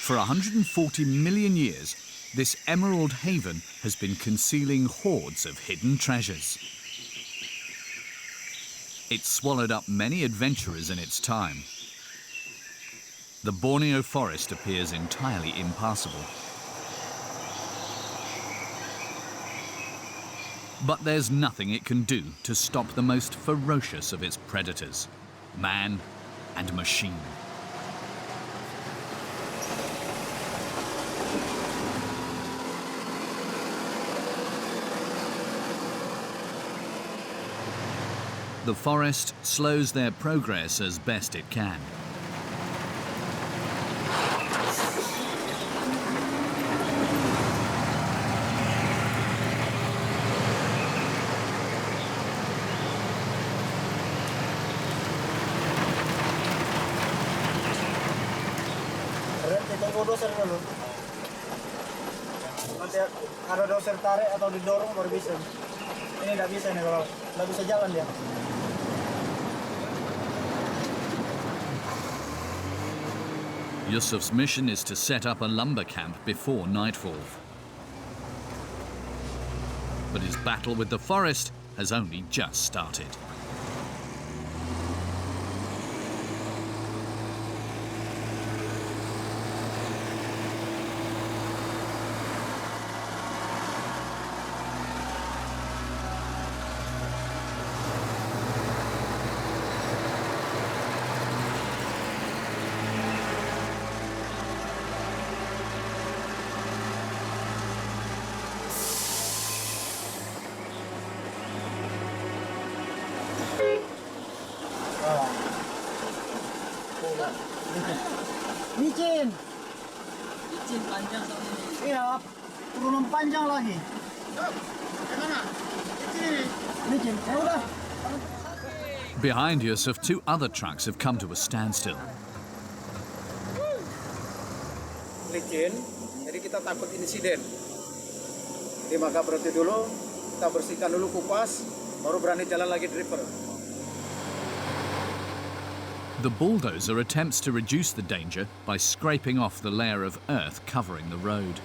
For 140 million years, this emerald haven has been concealing hordes of hidden treasures. It's swallowed up many adventurers in its time. The Borneo forest appears entirely impassable. But there's nothing it can do to stop the most ferocious of its predators, man and machine. The forest slows their progress as best it can. Tunggu doser dulu. Nanti ada doser tarik atau didorong baru bisa. Ini nggak bisa nih kalau nggak bisa jalan dia. Yusuf's mission is to set up a lumber camp before nightfall. But his battle with the forest has only just started. Licin. Licin panjang soalnya. Iya, turunan panjang lagi. Gimana? Licin. Licin. Ya udah. Behind Yusuf, two other trucks have come to a standstill. Licin, jadi kita takut insiden. Jadi maka berhenti dulu, kita bersihkan dulu kupas, baru berani jalan lagi driver. The bulldozer attempts to reduce the danger by scraping off the layer of earth covering the road.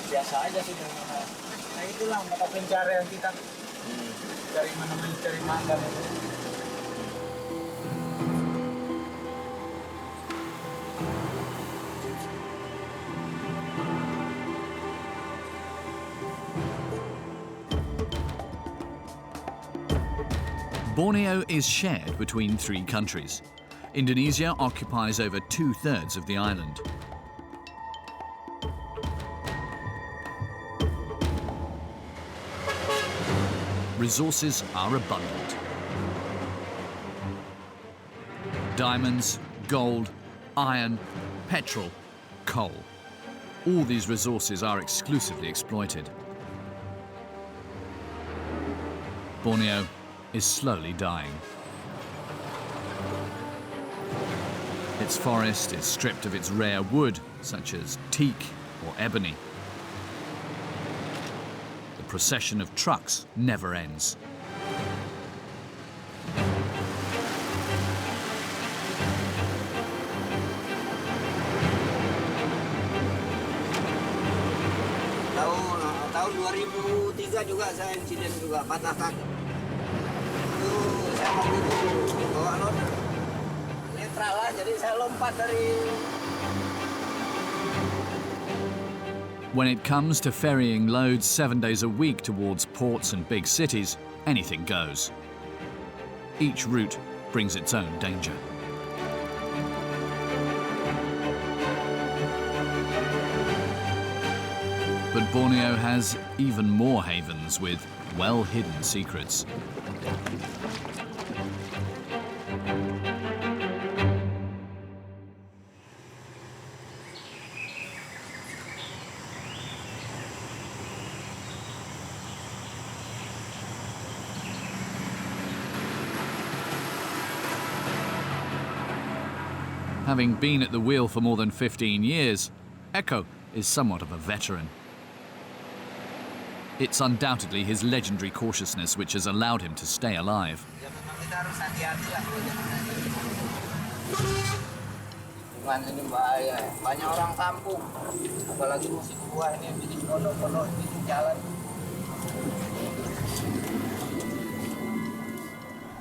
Biasa aja sih. Nah itulah mata pencarian kita. Cari mana mencari mangga itu. Borneo is shared between three countries. Indonesia occupies over 2/3 of the island. Resources are abundant. Diamonds, gold, iron, petrol, coal. All these resources are exclusively exploited. Borneo is slowly dying. Its forest is stripped of its rare wood, such as teak or ebony. The procession of trucks never ends. Tahun 2003 juga saya insiden juga patah kaki. Itu saya waktu itu bawa loader netral lah, jadi saya lompat dari. When it comes to ferrying loads 7 days a week towards ports and big cities, anything goes. Each route brings its own danger. But Borneo has even more havens with well-hidden secrets. Having been at the wheel for more than 15 years, Echo is somewhat of a veteran. It's undoubtedly his legendary cautiousness which has allowed him to stay alive. Ya memang kita harus hati-hati lah kalau jalan aja. Lingkungan ini bahaya. Banyak orang kampung, apalagi musim buah ini bikin pondok-pondok bikin jalan.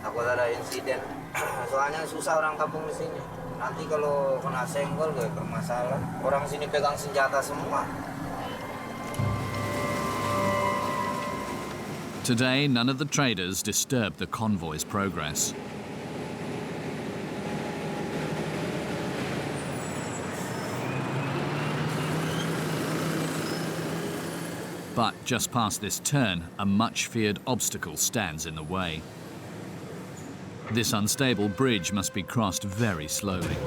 Takut ada insiden. Soalnya susah orang kampung di sini. Nanti kalau kena senggol kayak bermasalah. Orang sini pegang senjata semua. Today, none of the traders disturb the convoy's progress. But just past this turn, a much-feared obstacle stands in the way. This unstable bridge must be crossed very slowly.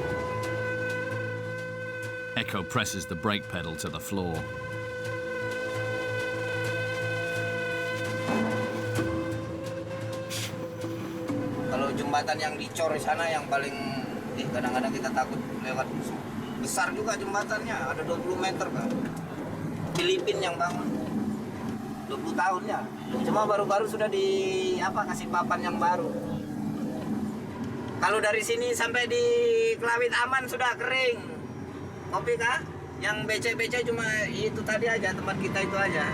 Echo presses the brake pedal to the floor. Kalau jembatan yang dicor di sana yang paling kadang-kadang kita takut lewat. Besar juga jembatannya, ada 20 meter kan. Filipina yang bangun. 20 tahun ya. Cuma baru-baru sudah kasih papan yang baru. Kalau dari sini sampai di Kelawit aman sudah kering. Kopi kah? Yang becek-becek cuma itu tadi aja, tempat kita itu aja.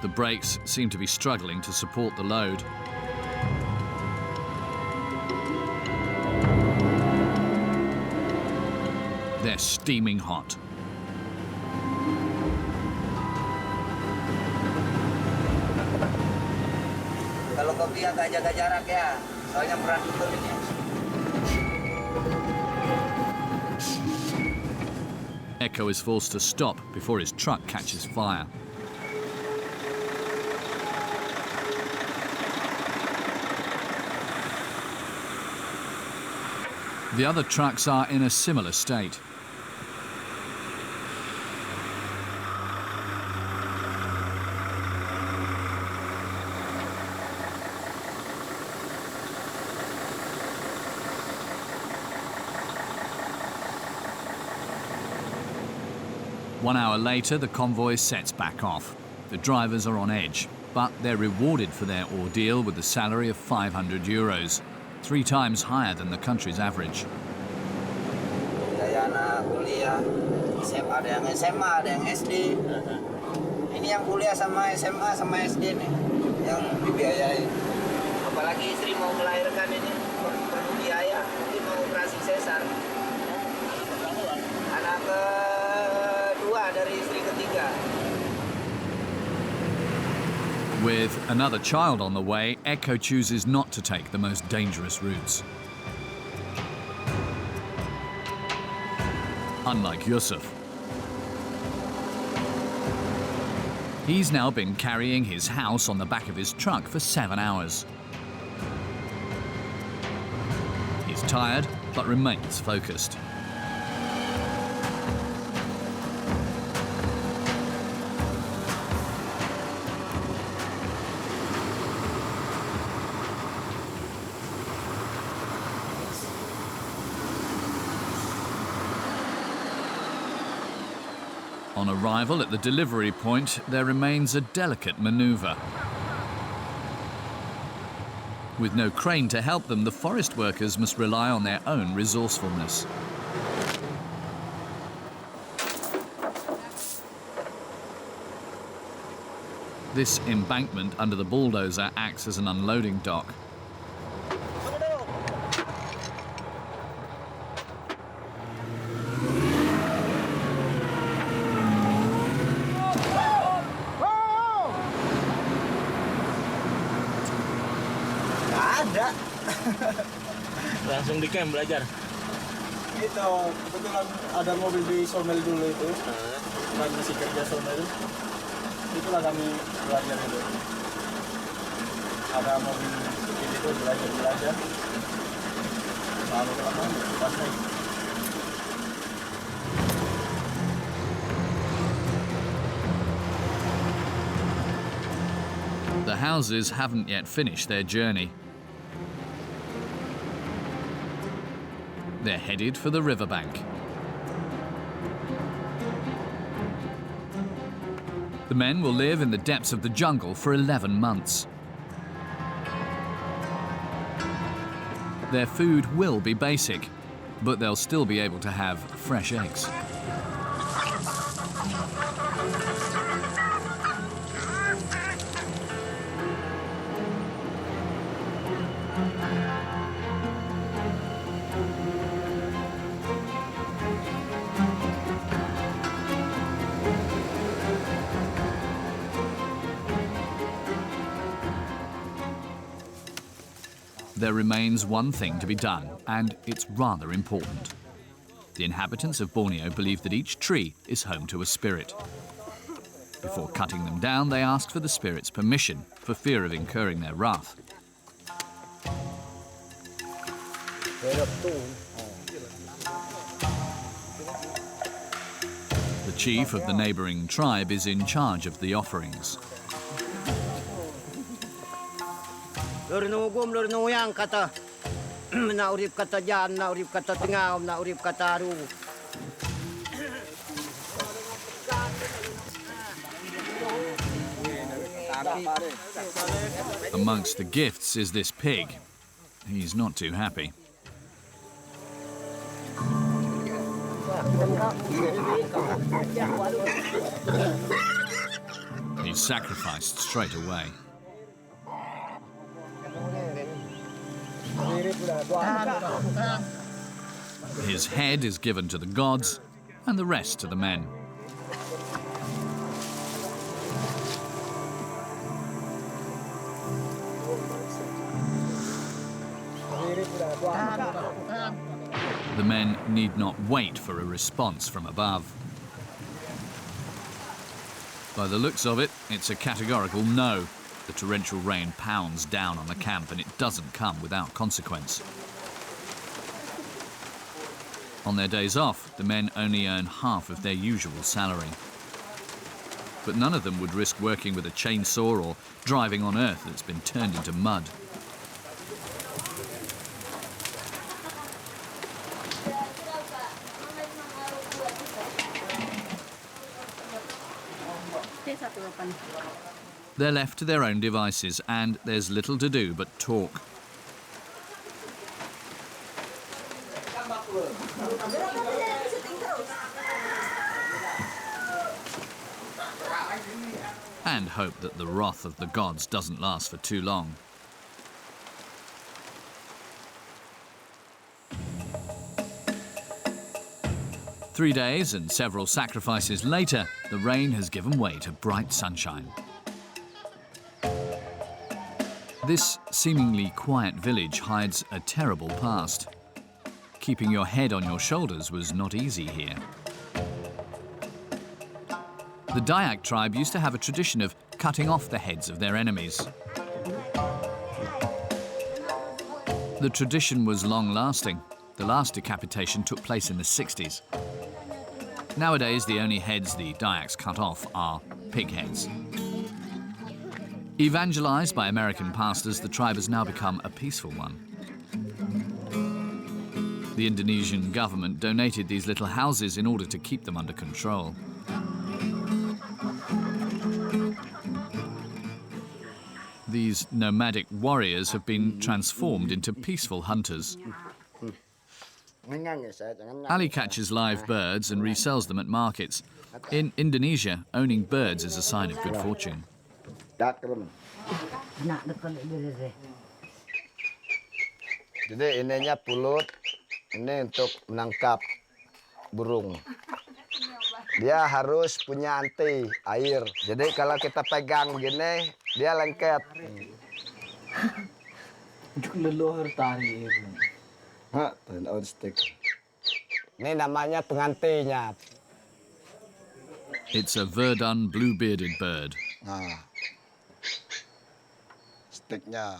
The brakes seem to be struggling to support the load. They're steaming hot. Kalau kopi agak jaga jarak ya, soalnya berat betul ini. Echo is forced to stop before his truck catches fire. The other trucks are in a similar state. One hour later, the convoy sets back off. The drivers are on edge, but they're rewarded for their ordeal with a salary of €500, 3 times higher than the country's average. Kayak anak kuliah, SMA, ada yang SMA, ada yang SD. Ini yang kuliah sama SMA sama SD nih, yang dibiayai. Apalagi istri mau melahirkan ini, perlu biaya, mungkin mau operasi sesar. Anak kedua dari istri ketiga. With another child on the way, Echo chooses not to take the most dangerous routes. Unlike Yusuf. He's now been carrying his house on the back of his truck for 7 hours. He's tired, but remains focused. On arrival at the delivery point, there remains a delicate maneuver. With no crane to help them, the forest workers must rely on their own resourcefulness. This embankment under the bulldozer acts as an unloading dock. Langsung di camp belajar. Itu kebetulan ada mobil di Somel dulu itu, kami masih kerja Somel. Itulah kami belajar itu. Ada mobil itu belajar. Lalu kelamaan pas naik. The houses haven't yet finished their journey. They're headed for the riverbank. The men will live in the depths of the jungle for 11 months. Their food will be basic, but they'll still be able to have fresh eggs. There remains one thing to be done, and it's rather important. The inhabitants of Borneo believe that each tree is home to a spirit. Before cutting them down, they ask for the spirit's permission, for fear of incurring their wrath. The chief of the neighbouring tribe is in charge of the offerings. Lor nuyang kata na urip kata jan na urip kata tingaw na urip kata ru. Amongst the gifts is this pig. He's not too happy. He's sacrificed straight away. His head is given to the gods and the rest to the men. The men need not wait for a response from above. By the looks of it, it's a categorical no. The torrential rain pounds down on the camp and it doesn't come without consequence. On their days off, the men only earn half of their usual salary. But none of them would risk working with a chainsaw or driving on earth that's been turned into mud. They're left to their own devices, and there's little to do but talk. And hope that the wrath of the gods doesn't last for too long. Three days and several sacrifices later, the rain has given way to bright sunshine. This seemingly quiet village hides a terrible past. Keeping your head on your shoulders was not easy here. The Dayak tribe used to have a tradition of cutting off the heads of their enemies. The tradition was long-lasting. The last decapitation took place in the 60s. Nowadays, the only heads the Dayaks cut off are pig heads. Evangelized by American pastors, the tribe has now become a peaceful one. The Indonesian government donated these little houses in order to keep them under control. These nomadic warriors have been transformed into peaceful hunters. Ali catches live birds and resells them at markets. In Indonesia, owning birds is a sign of good fortune. Jadi ininya pulut, ini untuk menangkap burung. Dia harus punya anti air. Jadi kalau kita pegang begini, dia lengket. Leluhur tarik. On stick. Ini namanya pengantinya. It's a verdun blue-bearded bird. Nah, sticknya.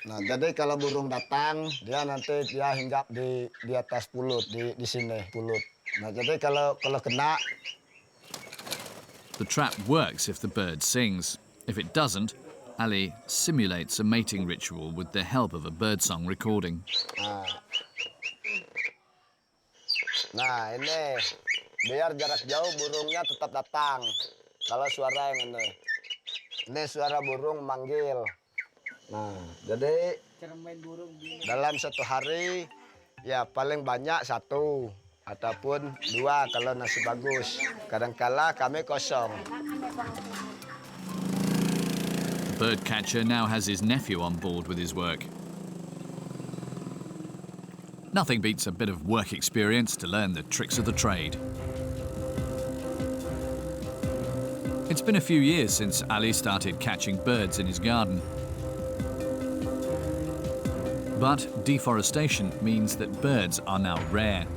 Nah, jadi kalau burung datang, dia nanti hinggap di atas pulut, di sini pulut. Nah, jadi kalau kena. The trap works if the bird sings. If it doesn't, Ali simulates a mating ritual with the help of a birdsong recording. Nah, ini biar jarak jauh burungnya tetap datang. Kalau suara yang ini suara burung manggil. Nah, jadi dalam satu hari ya paling banyak 1 ataupun 2 kalau nasi bagus. Kadangkala kami kosong. The bird catcher now has his nephew on board with his work. Nothing beats a bit of work experience to learn the tricks of the trade. It's been a few years since Ali started catching birds in his garden. But deforestation means that birds are now rare.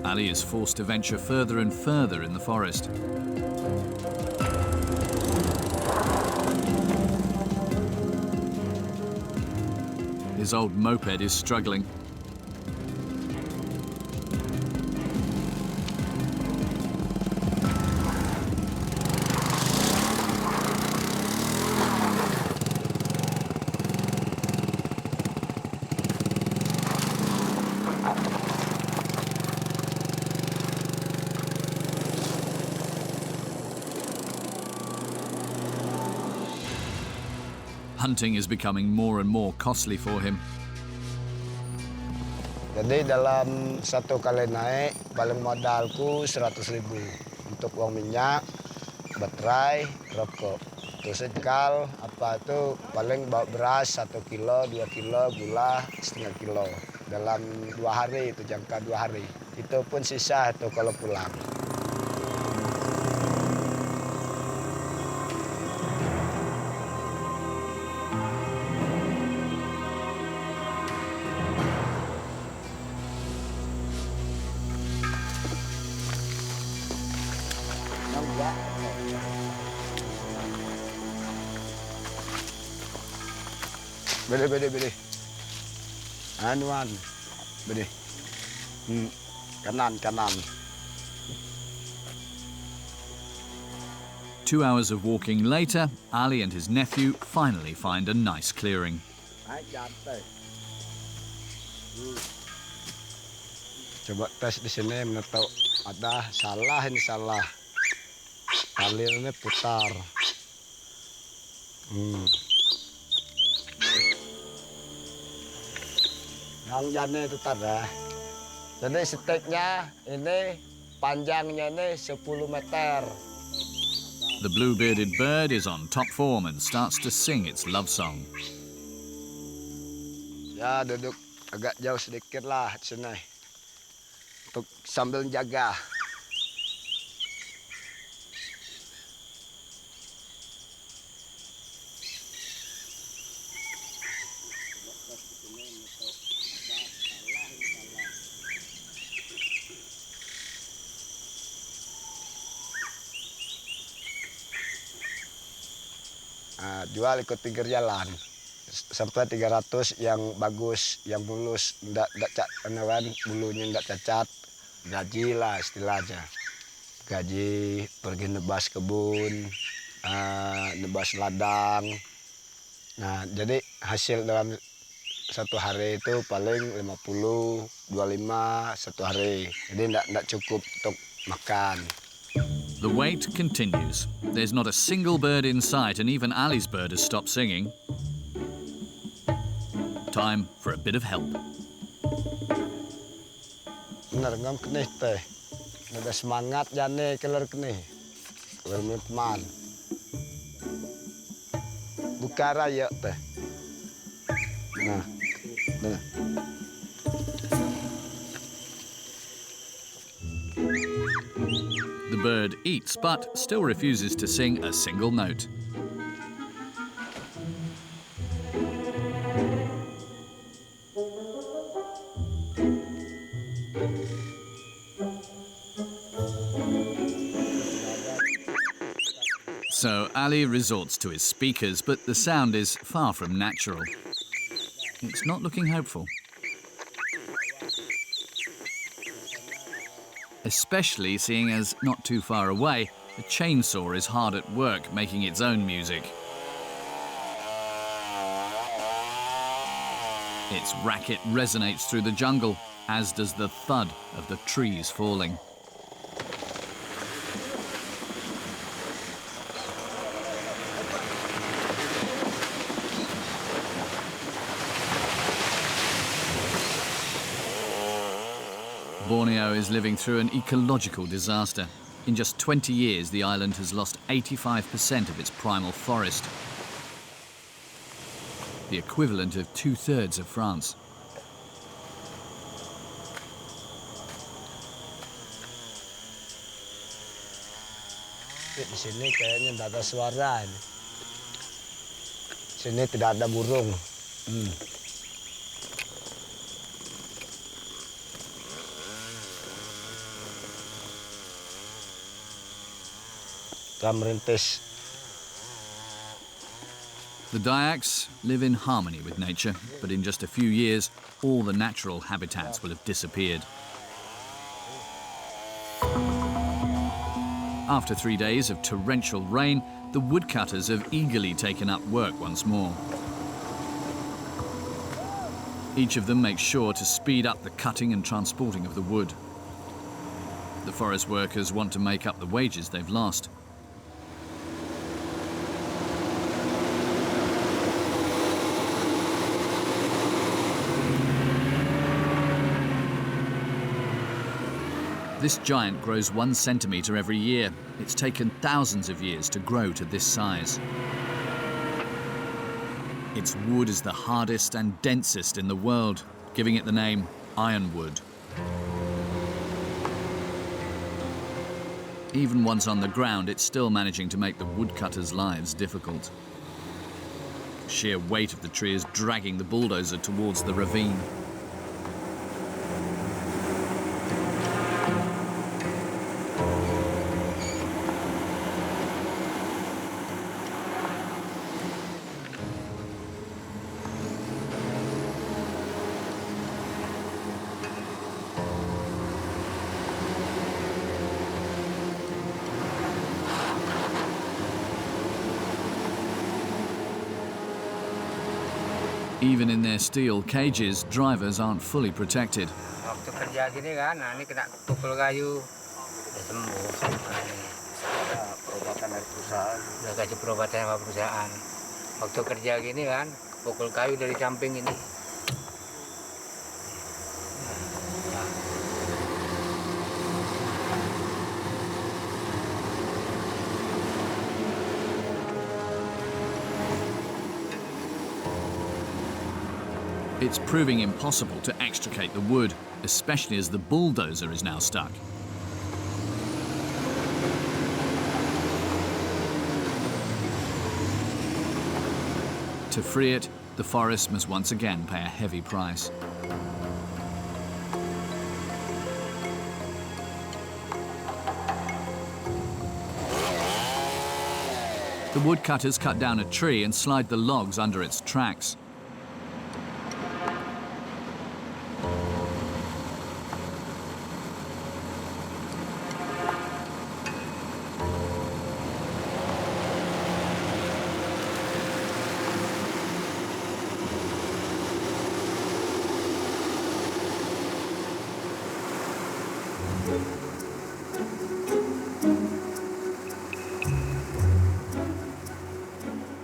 Ali is forced to venture further and further in the forest. His old moped is struggling. Hunting is becoming more and more costly for him. Jadi dalam 1 kali naik paling modalku 100.000 untuk uang minyak, baterai, rokok. Terus sekal apa itu paling bawa beras 1 kilo, 2 kilo, gula setengah kilo. Dalam 2 hari itu jangka 2 hari. Itu pun sisa itu kalau pulang. Bede. Anuan, bede. Kanan. 2 hours of walking later, Ali and his nephew finally find a nice clearing. Coba tes di sini menetap ada salah ini salah. Alirnya putar. Yang jane itu tada. Jadi steknya ini panjangnya ini 10 meter. The blue-bearded bird is on top form and starts to sing its love song. Ya duduk agak jauh sedikit lah di sini. Untuk sambil jaga. Nah, jual ikut pinggir jalan sampai 300 yang bagus, yang mulus, enggak bulunya enggak cacat, gaji lah istilahnya. Gaji pergi nebas kebun, nebas ladang. Nah, jadi hasil dalam 1 hari itu paling 50, 25 1 hari. Jadi enggak cukup untuk makan. The wait continues. There's not a single bird in sight, and even Ali's bird has stopped singing. Time for a bit of help. Benar ngam kenih teh. Ada semangat jane keler kenih. Keler teman. Buka raya teh. Nah. The bird eats, but still refuses to sing a single note. So Ali resorts to his speakers, but the sound is far from natural. It's not looking hopeful. Especially seeing as not too far away, the chainsaw is hard at work making its own music. Its racket resonates through the jungle, as does the thud of the trees falling. Borneo is living through an ecological disaster. In just 20 years, the island has lost 85% of its primal forest, the equivalent of 2/3 of France. Di sini kayaknya tidak ada suara ini. Sini tidak ada burung. Kita merintis. The Dayaks live in harmony with nature, but in just a few years, all the natural habitats will have disappeared. After 3 days of torrential rain, the woodcutters have eagerly taken up work once more. Each of them makes sure to speed up the cutting and transporting of the wood. The forest workers want to make up the wages they've lost. This giant grows 1 centimetre every year. It's taken thousands of years to grow to this size. Its wood is the hardest and densest in the world, giving it the name ironwood. Even once on the ground, it's still managing to make the woodcutters' lives difficult. The sheer weight of the tree is dragging the bulldozer towards the ravine. Even in their steel cages, drivers aren't fully protected. Waktu kerja gini kan, nah ini kena pukul kayu, udah sembuh. Ada perobatan dari perusahaan. Udah kasih perobatan sama perusahaan. Waktu kerja gini kan, pukul kayu dari samping ini. It's proving impossible to extricate the wood, especially as the bulldozer is now stuck. To free it, the forest must once again pay a heavy price. The woodcutters cut down a tree and slide the logs under its tracks.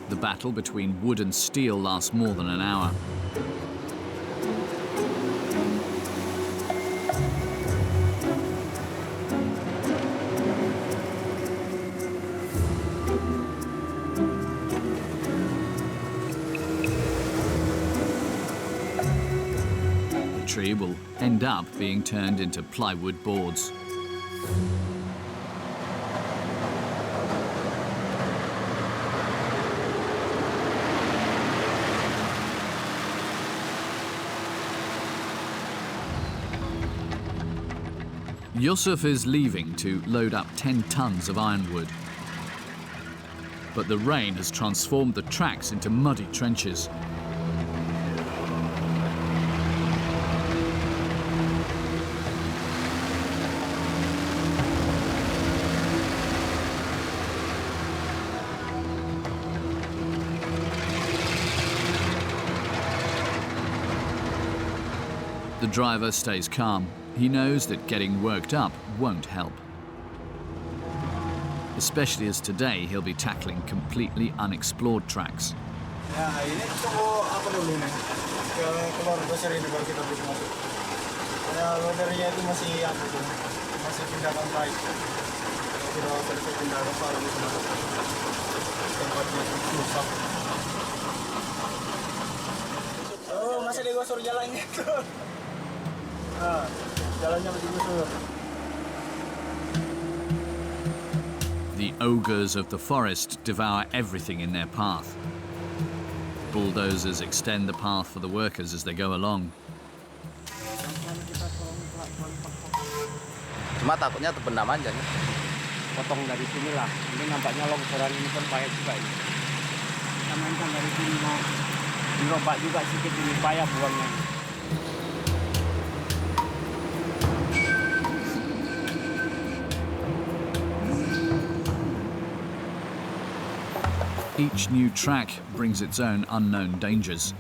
The battle between wood and steel lasts more than an hour. The tree will end up being turned into plywood boards. Yusuf is leaving to load up 10 tons of ironwood. But the rain has transformed the tracks into muddy trenches. The The driver stays calm. He knows that getting worked up won't help. Especially as today he'll be tackling completely unexplored tracks. Ya, ini tunggu apa dulu nih? Keluar besar ini baru kita bisa masuk. Ya, loadernya itu masih apa tuh? Masih pindahkan baik. Kalau sudah selesai pindahkan baru bisa masuk. Tempatnya susah. Oh, masih digosor jalannya tuh. Ah, jalannya masih digosor. The ogres of the forest devour everything in their path. Bulldozers extend the path for the workers as they go along. Cuma takutnya terpendam aja nih. Potong dari sini lah. Ini nampaknya longsoran ini pun payah juga ini. Kita mainkan dari sini mau dirobak juga sedikit ini payah buangnya. Each new track brings its own unknown dangers.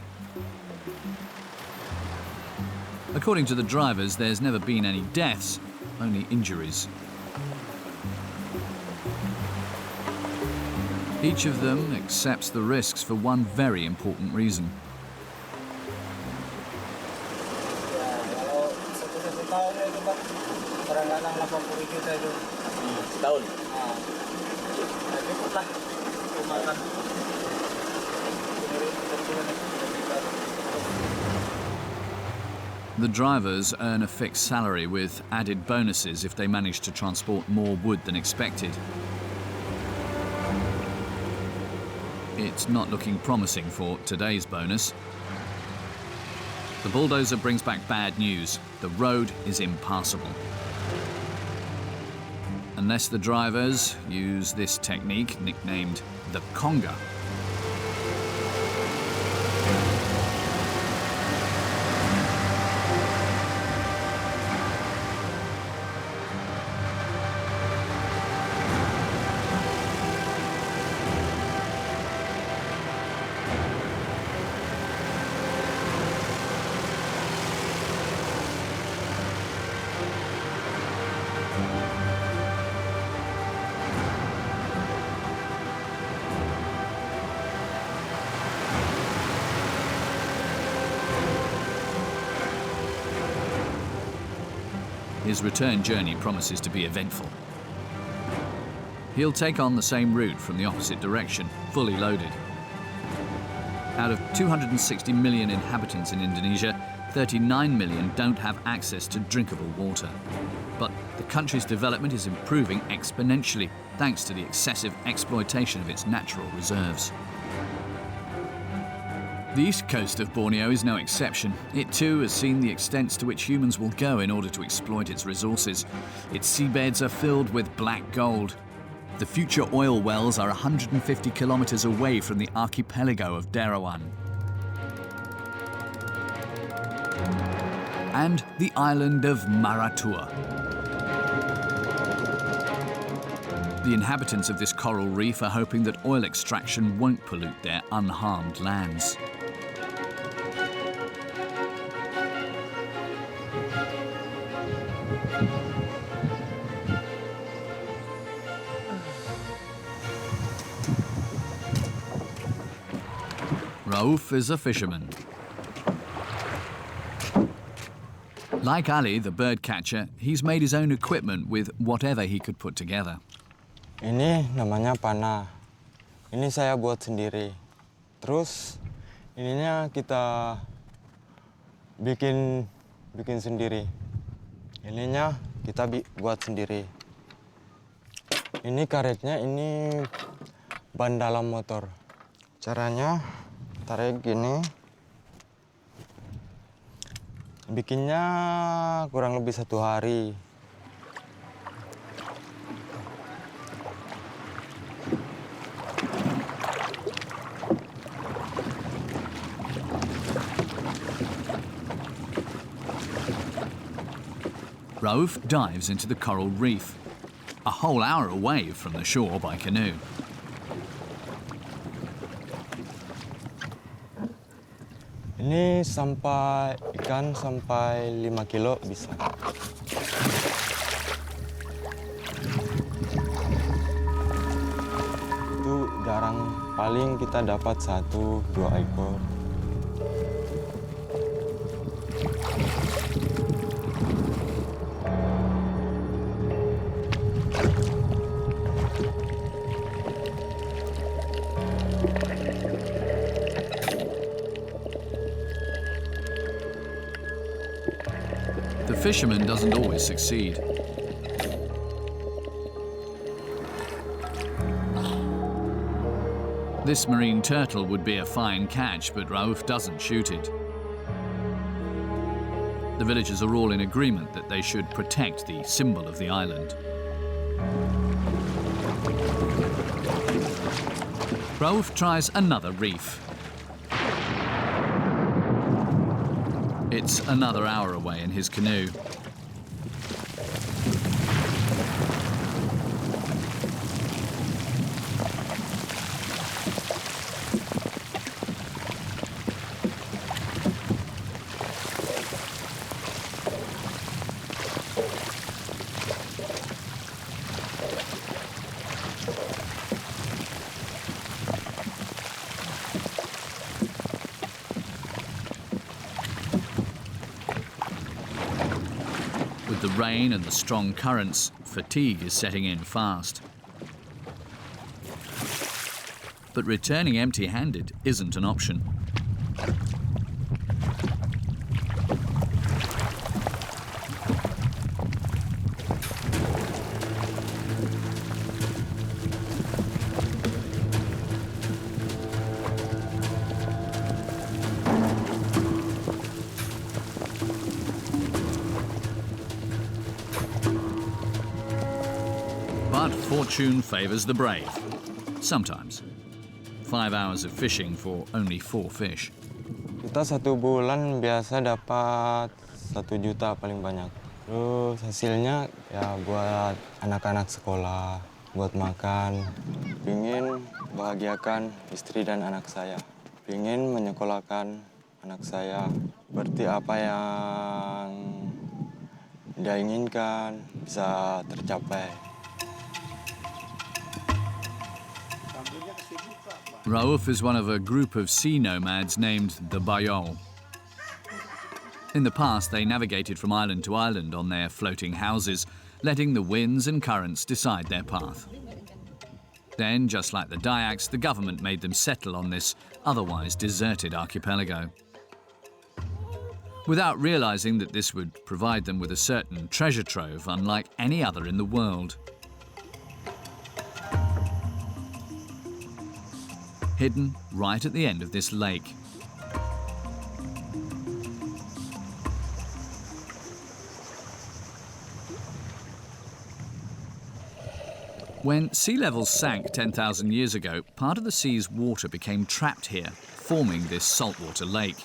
According to the drivers, there's never been any deaths, only injuries. Each of them accepts the risks for one very important reason. Kalau satu tahun itu Pak, kadang-kadang 80 juta itu. Setahun. Nah, cukup lah. Makan. The drivers earn a fixed salary with added bonuses if they manage to transport more wood than expected. It's not looking promising for today's bonus. The bulldozer brings back bad news. The road is impassable. Unless the drivers use this technique, nicknamed the conga. His return journey promises to be eventful. He'll take on the same route from the opposite direction, fully loaded. Out of 260 million inhabitants in Indonesia, 39 million don't have access to drinkable water. But the country's development is improving exponentially thanks to the excessive exploitation of its natural reserves. The east coast of Borneo is no exception. It too has seen the extents to which humans will go in order to exploit its resources. Its seabeds are filled with black gold. The future oil wells are 150 kilometers away from the archipelago of Derawan. And the island of Maratua. The inhabitants of this coral reef are hoping that oil extraction won't pollute their unharmed lands. Rauf is a fisherman. Like Ali, the bird catcher, he's made his own equipment with whatever he could put together. Ini namanya panah. Ini saya buat sendiri. Terus ininya kita bikin sendiri. Ininya kita buat sendiri. Ini karetnya, ini ban dalam motor. Caranya tarik gini. Bikinnya kurang lebih 1 hari. Rauf dives into the coral reef, a whole hour away from the shore by canoe. Ini sampai ikan sampai 5 kilo bisa. Itu jarang, paling kita dapat 1-2 ekor. The fisherman doesn't always succeed. This marine turtle would be a fine catch, but Rauf doesn't shoot it. The villagers are all in agreement that they should protect the symbol of the island. Rauf tries another reef. It's another hour away in his canoe. With the rain and the strong currents, fatigue is setting in fast. But returning empty-handed isn't an option. But fortune favours the brave. Sometimes. 5 hours of fishing for only 4 fish. Kita 1 bulan biasa dapat 1 juta paling banyak. Terus hasilnya ya buat anak-anak sekolah, buat makan. Pingin bahagiakan istri dan anak saya. Pingin menyekolahkan anak saya. Berarti apa yang dia inginkan bisa tercapai. Rauf is one of a group of sea nomads named the Bayol. In the past, they navigated from island to island on their floating houses, letting the winds and currents decide their path. Then, just like the Dayaks, the government made them settle on this otherwise deserted archipelago. Without realizing that this would provide them with a certain treasure trove unlike any other in the world. Hidden right at the end of this lake. When sea levels sank 10,000 years ago, part of the sea's water became trapped here, forming this saltwater lake.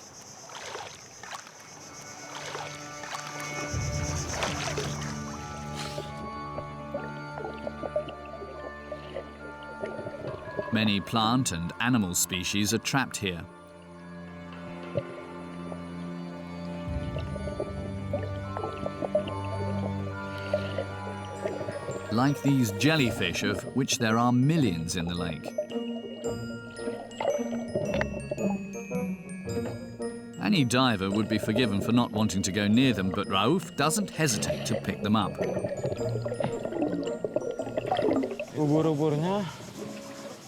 Many plant and animal species are trapped here. Like these jellyfish, of which there are millions in the lake. Any diver would be forgiven for not wanting to go near them, but Rauf doesn't hesitate to pick them up. Ubur-uburnya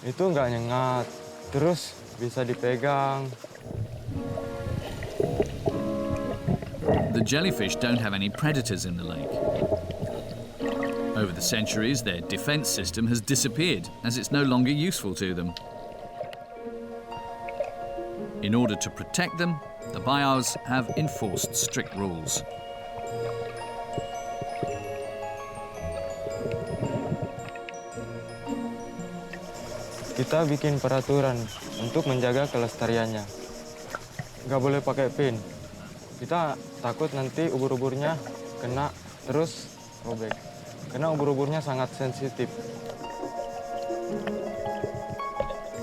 itu nggak nyengat, terus bisa dipegang. The jellyfish don't have any predators in the lake. Over the centuries, their defense system has disappeared as it's no longer useful to them. In order to protect them, the Bayals have enforced strict rules. Kita bikin peraturan untuk menjaga kelestariannya. Nggak boleh pakai pin. Kita takut nanti ubur-uburnya kena terus robek. Karena ubur-uburnya sangat sensitif.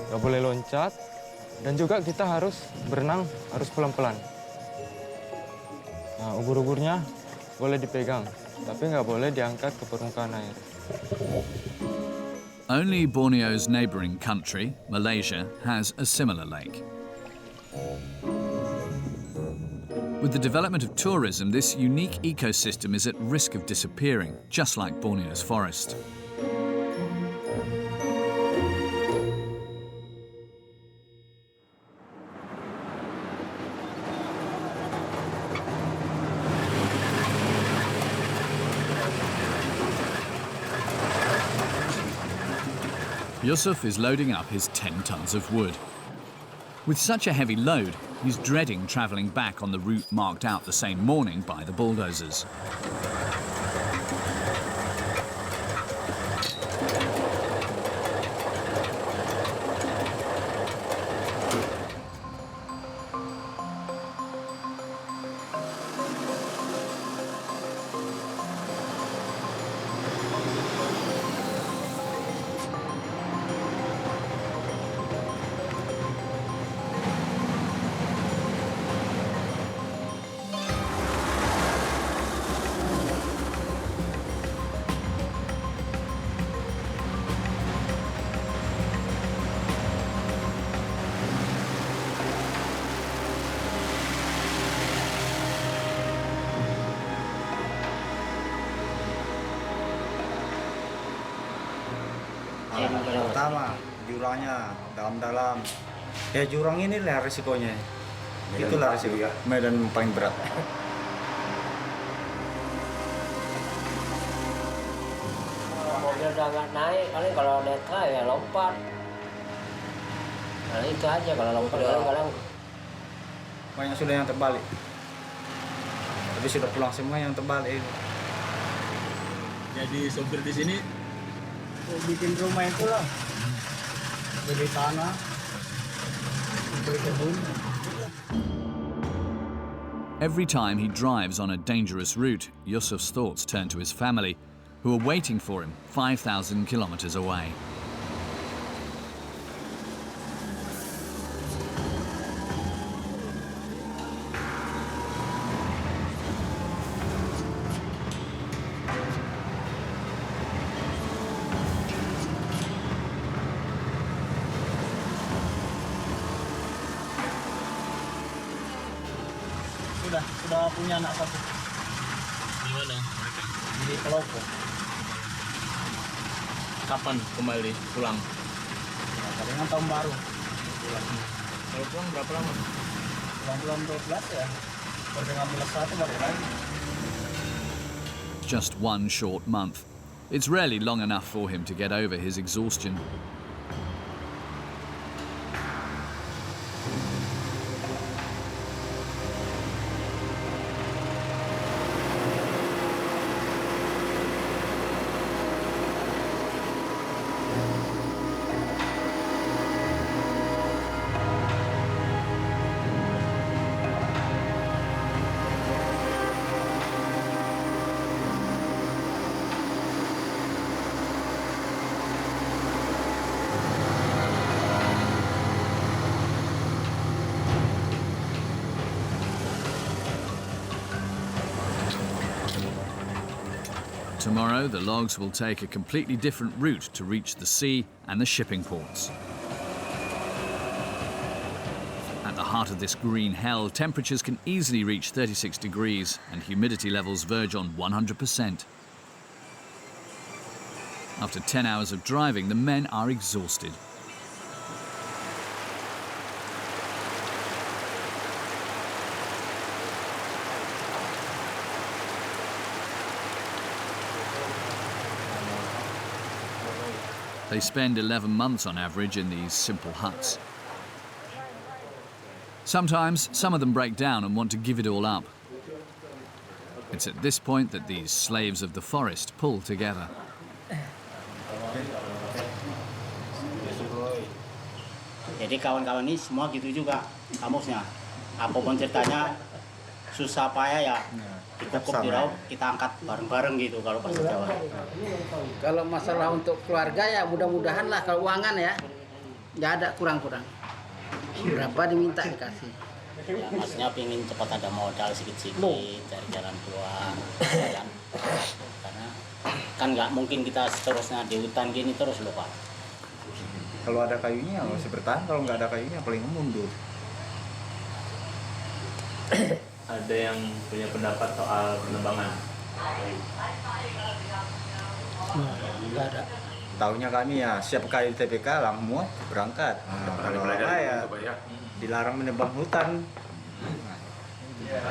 Nggak boleh loncat, Dan juga kita harus berenang, harus pelan-pelan. Nah, ubur-uburnya boleh dipegang, tapi nggak boleh diangkat ke permukaan air. Only Borneo's neighbouring country, Malaysia, has a similar lake. With the development of tourism, this unique ecosystem is at risk of disappearing, just like Borneo's forest. Yusuf is loading up his 10 tons of wood. With such a heavy load, he's dreading travelling back on the route marked out the same morning by the bulldozers. Pertama, jurangnya dalam-dalam. Ya jurang ini lah risikonya. Itulah risiko ya. Medan paling berat. Mobil udah nggak naik, paling kalau netra ya lompat. Nah itu aja kalau lompat kadang-kadang. Banyak sudah yang terbalik. Tapi sudah pulang semua yang terbalik. Jadi sopir di sini bikin rumah itu lah. Beli tanah, beli kebun. Every time he drives on a dangerous route, Yusuf's thoughts turn to his family, who are waiting for him 5,000 kilometers away. Sudah punya anak satu. Di mana mereka? Di Keloko. Kapan kembali pulang? Dengan tahun baru. Kalau pulang berapa lama? Bulan 12 ya. Baru ngambil satu balik lagi. Just one short month. It's rarely long enough for him to get over his exhaustion. Tomorrow, the logs will take a completely different route to reach the sea and the shipping ports. At the heart of this green hell, temperatures can easily reach 36 degrees and humidity levels verge on 100%. After 10 hours of driving, the men are exhausted. They spend 11 months on average in these simple huts. Sometimes, some of them break down and want to give it all up. It's at this point that these slaves of the forest pull together. Jadi kawan-kawan ini semua gitu juga kamusnya. Apapun ceritanya susah payah ya. Cukup di laut kita angkat bareng-bareng gitu kalau bahasa Jawa. Kalau masalah untuk keluarga ya mudah-mudahan lah keuangan ya nggak ada kurang-kurang. Berapa diminta dikasih? Ya, maksudnya pingin cepat ada modal sedikit-sedikit dari jalan keluar, ya kan? Karena kan nggak mungkin kita seterusnya di hutan gini terus loh Pak. Kalau ada kayunya masih bertahan, kalau nggak ada kayunya paling mundur. Ada yang punya pendapat soal penebangan? Enggak ada. Tahunya kami ya siap kayu TPK lang muat berangkat. Kalau ya dilarang menebang hutan.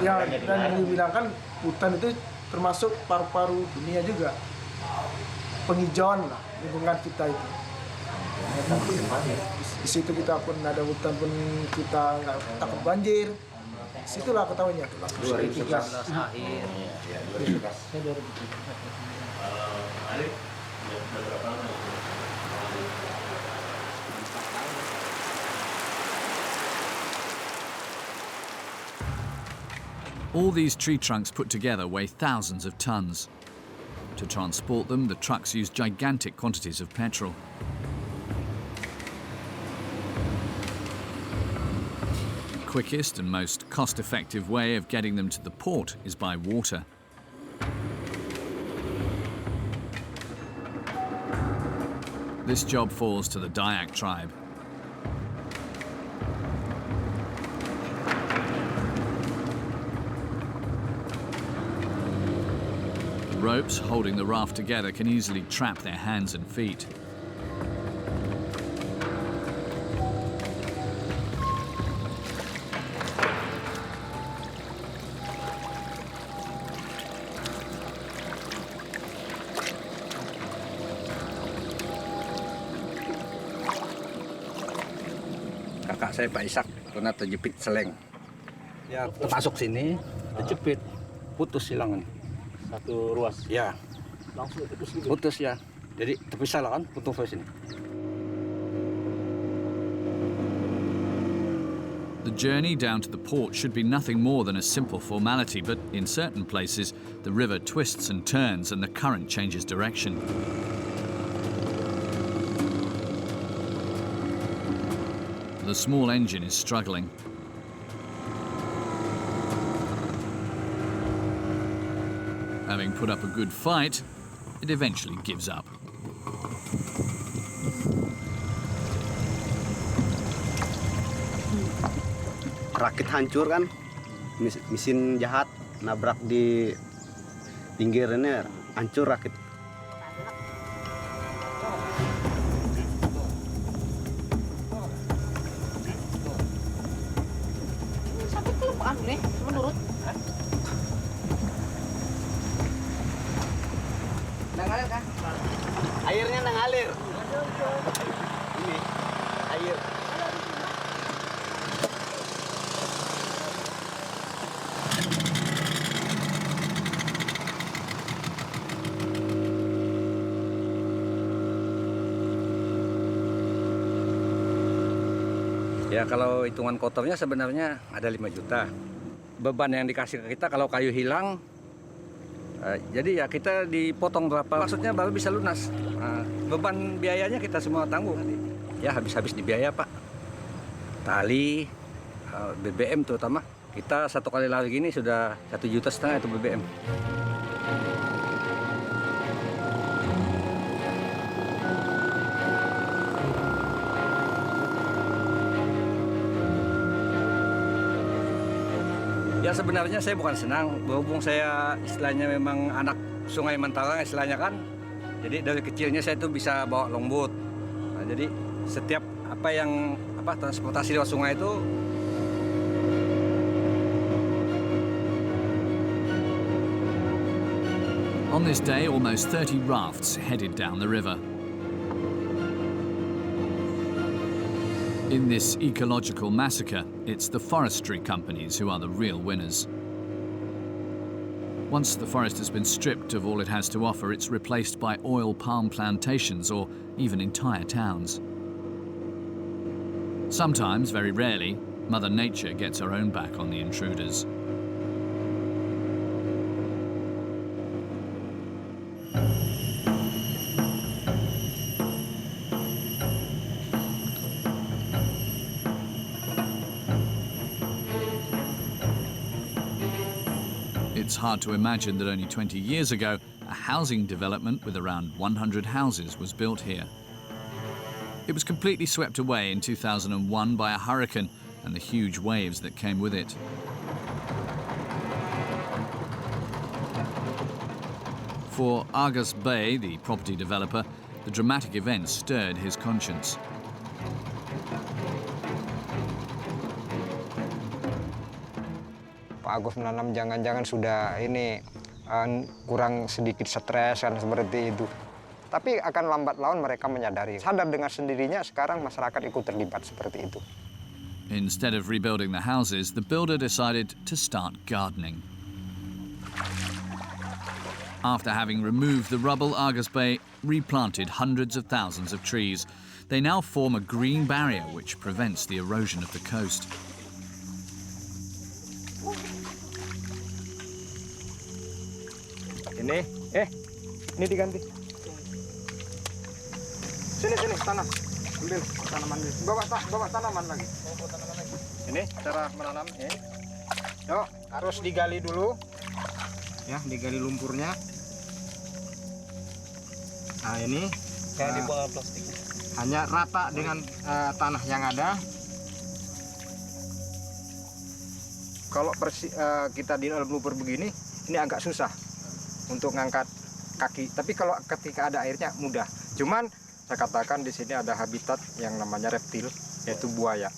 Ya, dan dibilang kan hutan itu termasuk paru-paru dunia juga. Penghijauan lah lingkungan kita itu. Di situ kita pun ada hutan pun kita nggak takut banjir. Situlah ketahuinya. 2011 akhir. Iya, 2011. Arif, udah berapa lama? All these tree trunks put together weigh thousands of tons. To transport them, the trucks use gigantic quantities of petrol. The quickest and most cost-effective way of getting them to the port is by water. This job falls to the Dayak tribe. The ropes holding the raft together can easily trap their hands and feet. Kakak saya Pak Ishak pernah terjepit seleng. Ya termasuk sini, terjepit, putus hilangan. Satu ruas. Ya, Langsung putus gitu. putus ya. Jadi terpisah lah kan, putus dari sini. The journey down to the port should be nothing more than a simple formality, but in certain places, the river twists and turns and the current changes direction. The small engine is struggling. Having put up a good fight, it eventually gives up. Rakit hancur kan, mesin jahat nabrak di pinggir ini, hancur rakit. Sampai kelupaan nih, menurut. Nangalir kan? Airnya nangalir. Ini air. Ya kalau hitungan kotornya sebenarnya ada 5 juta. Beban yang dikasih ke kita kalau kayu hilang, jadi ya kita dipotong berapa, maksudnya baru bisa lunas. Beban biayanya kita semua tanggung. Ya habis-habis di biaya Pak. Tali, BBM terutama. Kita satu kali lari gini sudah 1,5 juta itu BBM. Ya sebenarnya saya bukan senang, berhubung saya istilahnya memang anak Sungai Mantarang istilahnya kan. Jadi dari kecilnya saya itu bisa bawa longboat. Nah, jadi setiap transportasi lewat sungai itu. On this day, almost 30 rafts headed down the river. In this ecological massacre, it's the forestry companies who are the real winners. Once the forest has been stripped of all it has to offer, it's replaced by oil palm plantations or even entire towns. Sometimes, very rarely, Mother Nature gets her own back on the intruders. It's hard to imagine that only 20 years ago, a housing development with around 100 houses was built here. It was completely swept away in 2001 by a hurricane and the huge waves that came with it. For Argus Bay, the property developer, the dramatic event stirred his conscience. Pak Agus menanam jangan-jangan sudah ini kurang sedikit stres kan seperti itu. Tapi akan lambat laun mereka menyadari. Sadar dengan sendirinya sekarang masyarakat ikut terlibat seperti itu. Instead of rebuilding the houses, the builder decided to start gardening. After having removed the rubble, Argus Bay replanted hundreds of thousands of trees. They now form a green barrier which prevents the erosion of the coast. Ini diganti. Sini, tanam. Ambil tanaman ini. Bawa tanaman lagi. Ini cara menanam. Yuk, harus digali dulu. Ya, digali lumpurnya. Nah, ini Kayak di bola plastik. hanya rata dengan tanah yang ada. Kalau kita di dalam lumpur begini, ini agak susah untuk ngangkat kaki. Tapi kalau ketika ada airnya mudah. Cuman saya katakan di sini ada habitat yang namanya reptil, yaitu buaya.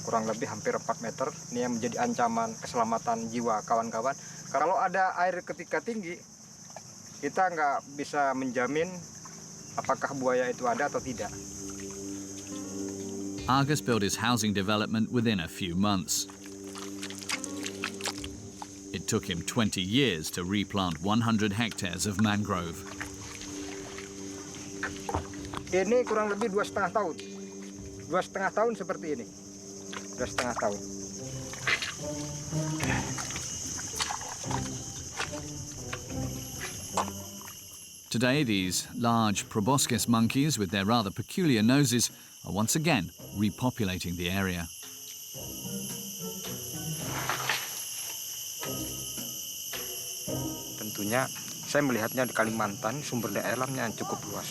Kurang lebih hampir 4 meter. Ini yang menjadi ancaman keselamatan jiwa kawan-kawan. Kalau ada air ketika tinggi, kita nggak bisa menjamin apakah buaya itu ada atau tidak. Argus built his housing development within a few months. It took him 20 years to replant 100 hectares of mangrove. Ini kurang lebih 2,5 tahun. 2,5 tahun seperti ini. 2,5 tahun. Today, these large proboscis monkeys with their rather peculiar noses are once again repopulating the area. Tentunya saya melihatnya di Kalimantan sumber daya alamnya cukup luas.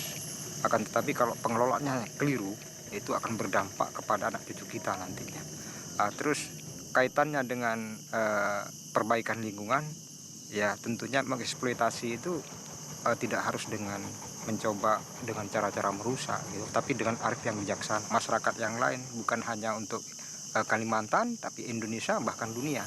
Akan tetapi kalau pengelolaannya keliru, itu akan berdampak kepada anak cucu kita nantinya. Terus kaitannya dengan perbaikan lingkungan, ya tentunya mengeksploitasi itu tidak harus dengan mencoba dengan cara-cara merusak, gitu, tapi dengan arif yang bijaksana. Masyarakat yang lain bukan hanya untuk Kalimantan, tapi Indonesia bahkan dunia.